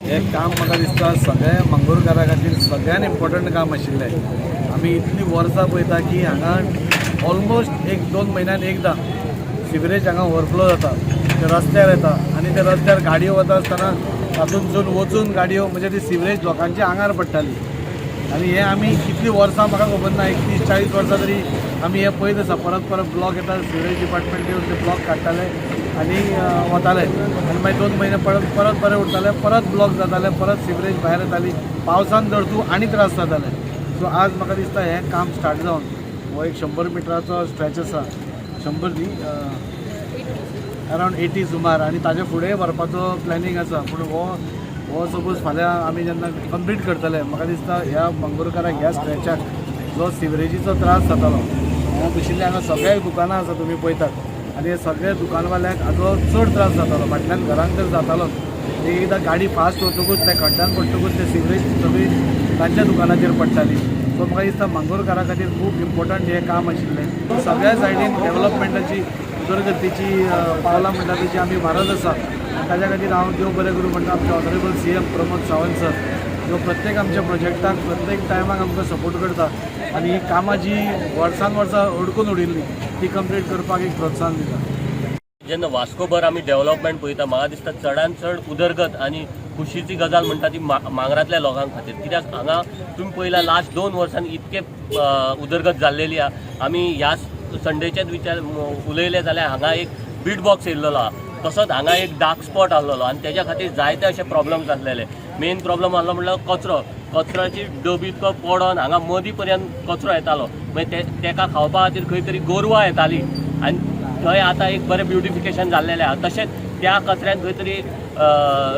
हे काम म्हाका दिसता सगळ्या मंगळूरकारा खातीर सगळ्यान इम्पॉर्टंट काम आशिल्लें। आमी इतली वर्सां पळयता की हांगा ऑलमोस्ट 1-2 म्हयन्यान एकदां सिवरेज हांगा ओवरफ्लो जाता, ते रस्त्यार येता आनी ते रस्त्यार गाडयो वता आसतना तातूंतसून वचून गाडयो म्हणजे ती सिवरेज लोकांच्या आंगार पडटाली। आनी हे आमी कितलीं वर्सां म्हाका खबर ना, 30-40 वर्सां तरी आमी हे पळयत आसा। परत ब्लॉक येता, सिवरेज डिपार्टमेंट येवन ते ब्लॉक काडटाले आनी वताले आनी मागीर 2 म्हयने परत बरें उरताले, परत ब्लॉक जाताले, परत सिवरेज भायर येताली, पावसान धर तूं आनी त्रास जाताले। सो आज म्हाका दिसता हें काम स्टार्ट जावन हो एक 100 मिटराचो स्ट्रेच आसा, 100 न्ही अरावंड 80 सुमार, आनी ताजे फुडें व्हरपाचो प्लॅनिंग आसा। पूण हो सपोज फाल्यां आमी जेन्ना कंप्लीट करतले, म्हाका दिसता ह्या मंगळूरकारांक ह्या स्ट्रेचाक जो सिवरेजीचो त्रास जातालो, हांगा बशिल्ले हांगा सगळे दुकानां आसा तुमी पळयतात, आनी हे सगळे दुकानवाल्यांक हाजो चड त्रास जातालो। फाटल्यान घरांक तर जातालोच, एकदां गाडी फास्ट वतकूच त्या खड्ड्यान पडटकूच ते सिवरेज सगळी तांच्या दुकानाचेर पडटाली। सो म्हाका दिसता मंगळूरकारा खातीर खूब इम्पॉर्टंट हें काम आशिल्लें। सगळ्या सायडीन डेवलपमेंटाची उदरगतीची पावलां म्हणटा तशी आमी मारत आसा। ताज्या खातीर हांव देव बरें करूं म्हणटा आमचे honourable CM Pramod Sawant sir, जो प्रत्येक आमच्या प्रोजेक्टाक प्रत्येक टायमाक आमकां सपोर्ट करता आनी ही कामां जी वर्सान वर्सां अडकून उडिल्ली ती कंप्लीट करपाक एक प्रोत्साहन दिता। जेन्ना वास्कोभर आमी डेव्हलपमेंट पळयता, म्हाका दिसता चडांत चड उदरगत आनी खुशीची गजाल म्हणटा ती मांगरांतल्या लोकांक खातीर। कित्याक हांगा तुमी पळयला लास्ट 2 वर्सांनी इतके उदरगत जाल्लेली आहा। आमी ह्या संडेच्याच विचार उलयले जाल्यार हांगा एक बीट बॉक्स येयल्लो आहा, तसोच हांगा एक डार्क स्पॉट आसलेलो आनी तेज्या खातीर जायते अशे प्रॉब्लम जाल्लेले। मेन प्रॉब्लम आसलो म्हणल्यार कचऱ्याची डब इतको पडोन हांगा मदीं पर्यंत कचरो येतालो, मागीर तेका खावपा खातीर खंय तरी गोरवां येतालीं आनी थंय आतां एक बरें ब्युटिफिकेशन जाल्लेलें आहा। तशेंच त्या कचऱ्यान खंय तरी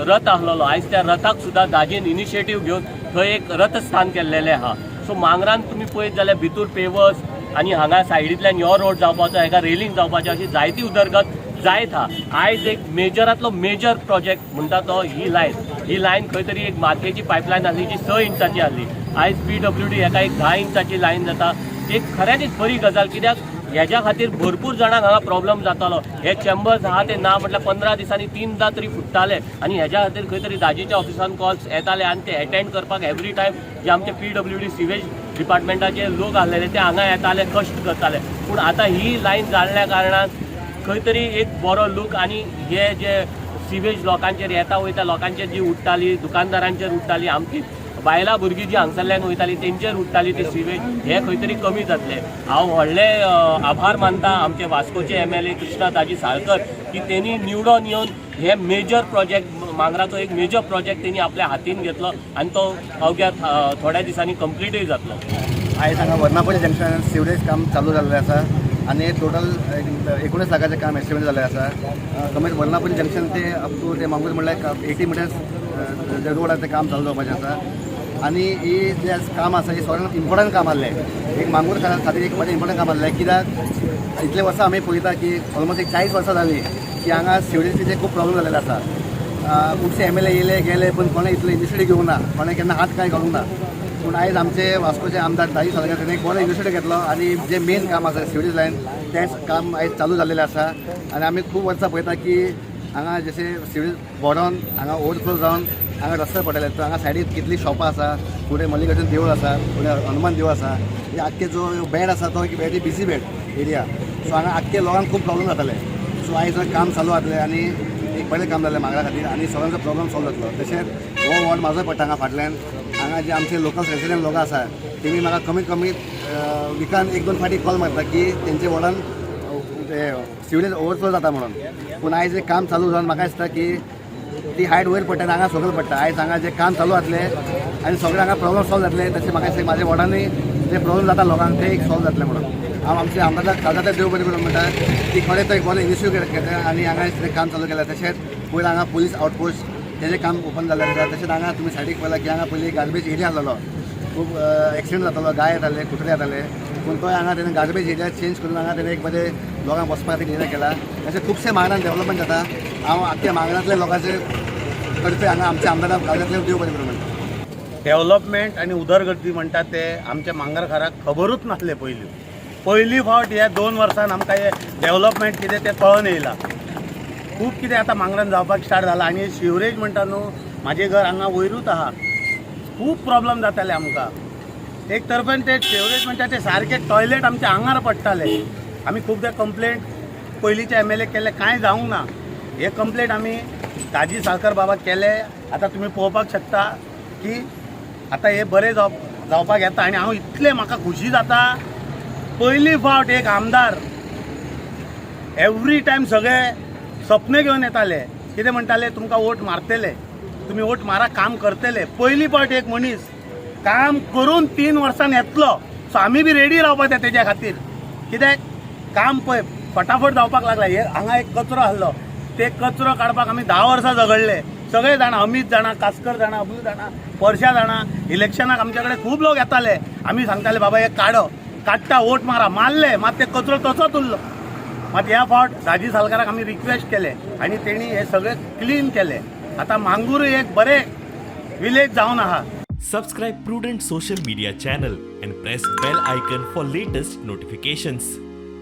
रथ आसलेलो, आयज त्या रथाक सुद्दां दाजीन इनिशिएटीव घेवन थंय एक रथस्थान केल्लेलें आहा। सो मांगरान तुमी पळयत जाल्यार भितूर पेवर्स आनी हांगा सायडींतल्यान यो रोड जावपाचो, हेका रेलिंग जावपाचें, अशी जायती उदरगत जायत आहा। आयज एक मेजरांतलो मेजर प्रोजेक्ट म्हणटा तो ही लायन खंय तरी एक मातयेची पायपलायन आसली जी 6 इंचाची आसली, आयज PWD हेका एक 10 इंचाची लायन जाता। एक खऱ्यांनीच बरी गजाल, कित्याक हेज्या खातीर भरपूर जाणांक हांगा प्रॉब्लम जातालो। हे चेंबर्स आहा ते ना म्हटल्यार 15 दिसांनी 3दां तरी फुट्टाले आनी हेज्या खातीर खंय तरी दाजीच्या ऑफिसान कॉल्स येताले आनी ते अटेंड करपाक एवरी टायम जे आमचे PWD सिवेज डिपार्टमेंटाचे लोक आसलेले ते हांगा येताले, कश्ट करताले। पूण आतां ही लायन जाल्ल्या कारणान खंय तरी एक बरो लूक आनी हे जे सिवेज लोकांचेर येता वयता लोकांचेर जी उडटाली, दुकानदारांचेर उडटाली, आमची बायलां भुरगीं जी हांगसरल्यान वयताली तेंचेर उडटाली ती सिवेज, हे खंय तरी कमी जातले। हांव व्हडले आभार मानता आमचे वास्कोचे MLA कृष्णा ताजी साळकर की तेणी निवडून येवन हे मेजर प्रोजेक्ट मांगराचो एक मेजर प्रोजेक्ट तेणी आपल्या हातीन घेतलो आनी तो अवघ्या थोड्या दिसांनी कंप्लीटूय जातलो। आयज हांगा वर्नापल्ली जंक्शनार सिवरेज काम चालू जाल्लें आसा आनी टोटल 19 लाखाचें काम एस्टिमेट जाल्लें आसा। कमीत वर्नापल्ली जंक्शन ते अप टू ते मंगळूर म्हणल्यार 80 मिटर्स रोडाचें काम चालू जावपाचें आसा। आनी ही जे काम आसा ही सगळ्यांत इम्पॉर्टंट काम आसलें, एक मांगूरकारा खातीर एक बरें इम्पॉर्टंट काम आसलें। कित्याक इतले वर्सां आमी पळयता की ऑलमोस्ट एक 40 वर्सां जालीं की हांगा सिवरेजीचे खूब प्रॉब्लम जाल्लेले आसा। खुबशे MLA येयले गेले पूण कोणें इतलो इनिशिएटीव घेवंक ना, कोणें केन्ना हात कांय घालूंक ना। पूण आयज आमचे वास्कोचे आमदार दाजी साळकर ताणें एक बरो इनिशिएटीव घेतलो आनी जे मेन काम आसा सिवरेज लायन तेंच काम आयज चालू जाल्लेलें आसा। आनी आमी खूब वर्सां पळयता की हांगा जशें सिवरेज भरोन हांगा ओवरफ्लो जावन हांगा रस्ते पडलेले, तर हांगा सायडीक कितलीं शॉपां आसा, फुडें मल्लिकार्जून देवूळ आसा, फुडें हनुमान देवूळ आसा, हे आख्खे जो बेड आसा तो एक very busy bed area. So हांगा आख्खे लोकांक खूब प्रॉब्लम जाताले। सो आयज काम चालू जातलें आनी एक बरें काम जालें मांगरा खातीर आनी सगळ्यांचो प्रॉब्लम सॉल्व जातलो। तशेंच हो वॉर्ड म्हाजो पडटा हांगा फाटल्यान, हांगा जे आमचे लोकल रेसिडेंट लोक आसा तेमी म्हाका कमीत कमी विकान 1-2 फावटी कॉल मारता की तेंचे वॉर्डान सिवरेज ओवरफ्लो जाता म्हणून। पूण आयज एक काम चालू जावन म्हाका दिसता की ती हायट वयर पडटा आनी हांगा सकयल पडटा। आयज हांगा जे काम चालू जातलें आनी सगळे हांगा प्रॉब्लम सॉल्व जातले, तशें म्हाका दिसता म्हाज्या वॉर्डानूय जे प्रॉब्लम जाता लोकांक ते एक सॉल्व जातले म्हणून हांव आमच्या आमदाराक काळजात देव बरें करूं म्हणटा की खरें तो एक बरो इनिशिएटीव घेता आनी हांगा तें काम चालू केलें। तशेंच पयलीं हांगा पुलीस आउटपोस्ट तेजें काम ओपन जाल्लें आसा। तशेंच हांगा तुमी सायडीक पळयलां की हांगा पयलीं गार्बेज एरिया आसलेलो, खूब एक्सिडेंट जातालो, गाय येताले, कुत्रे येताले, पूण तो हांगा तेणें गार्बेज एरिया चेंज करून हांगा तेणें एक बरें लोकांक बसपा खातीर निर्णय केला। तशें खुबशे मांगरान डेवलपमेंट जाता। हांव आख्या मांगरांतल्या लोकांचे तर्फे हांगा आमच्या आमदाराक काळजांतलें देव बरें करूं म्हणटा। डेव्हलपमेंट आणि उदरगती म्हणटात ते आमच्या मांगरकाराक खबरूच नासले पयली फावट ह्या 2 वर्सान आमकां हे डेव्हलपमेंट कितें तें कळून येयलां। खूब कितें आतां मांगरान जावपाक स्टार्ट जालां आनी सिवरेज म्हणटा न्हू म्हाजें घर हांगा वयरूच आहा, खूब प्रॉब्लेम जाताले आमकां. एक तरफेन ते फेवरेज म्हणटा ते सारके टॉयलेट आमचे आंगार पडटाले. आमी खूबदां कंप्लेंट पयलींचे MLA केले, कांय जावंक ना. हे कंप्लेंट आमी दाजी साळकर बाबाक केले. आतां तुमी पळोवपाक शकता की आतां हे बरें जावपाक येता आनी हांव इतलें म्हाका खुशी जाता. पयली फावट एक आमदार एवरी टायम सगळे सपने घेवन येताले, कितें म्हणटाले तुमकां वोट मारतले, तुमी वोट मारा, काम करतले. पयली फावट एक मनीस काम करून 3 वर्सान येतलो. सो आमी बी रेडी रावपाक जाय तेज्या खातीर. कित्याक काम पळय फटाफट जावपाक लागला. हे हांगा एक कचरो आसलो, ते कचरो काडपाक आमी 10 वर्सां झगडले. सगळे जाणां, अमित जाणा, कास्कर जाणा, अब्दूल जाणा, परशा जाणा. इलेक्शनाक आमचे कडेन खूब लोक येताले. आमी सांगताले बाबा हे काडटा, वोट मारा. मारले, मात ते कचरो तसोच उरलो. मात ह्या फावट दाजी साळकाराक आमी रिक्वेस्ट केले आनी तेणी हे सगळे क्लीन केले. आतां मांगूरय एक बरें विलेज जावन आहा. Subscribe Prudent social media channel and press bell icon for latest notifications.